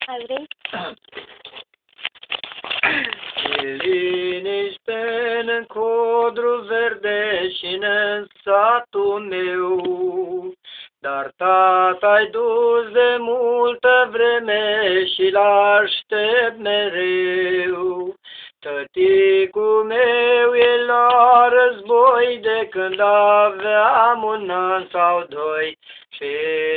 Ai vrei? Liniște în codru verde și în satul meu, dar tata-i dus de multă vreme și l-aștept mereu. Tăticul meu e la război de când aveam 1 an sau 2 și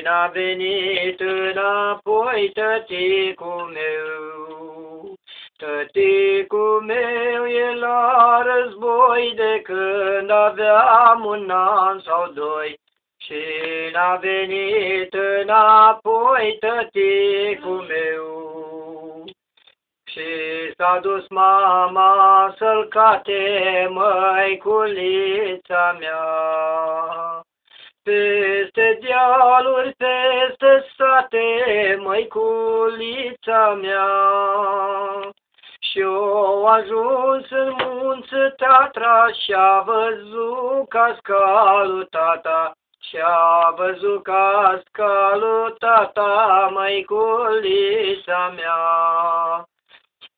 n-a venit înapoi tăticul meu. Tăticul meu e la război de când aveam 1 an sau 2 și n-a venit înapoi tăticul meu. Și s-a dus mama să-l cate măiculița mea. Peste dealuri, peste sate, măiculița mea. Și-o ajuns în munță Tatra și-a văzut cascalul tata, și-a văzut cascalul tata, măiculița mea.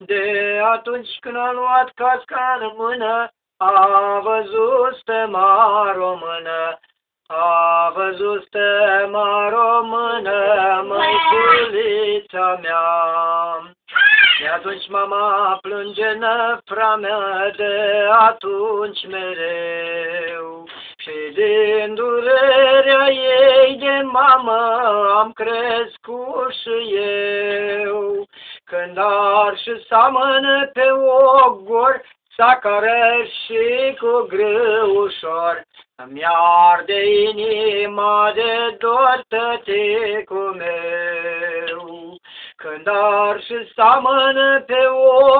De atunci când a luat casca în mână, a văzut stema română, a văzut stema română, măiculița mea. De atunci mama plânge năfra mea, de atunci mereu. Și din durerea ei de mamă am crescut și eu. Când arș seamănă pe ogor, sacară și cu grâu ușor, îmi arde inima de dor tăticul meu. Când arș seamănă pe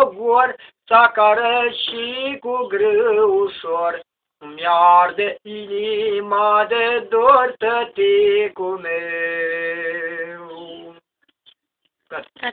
ogor, sacară și cu grâu ușor, îmi arde inima de dor tăticul meu. Gata?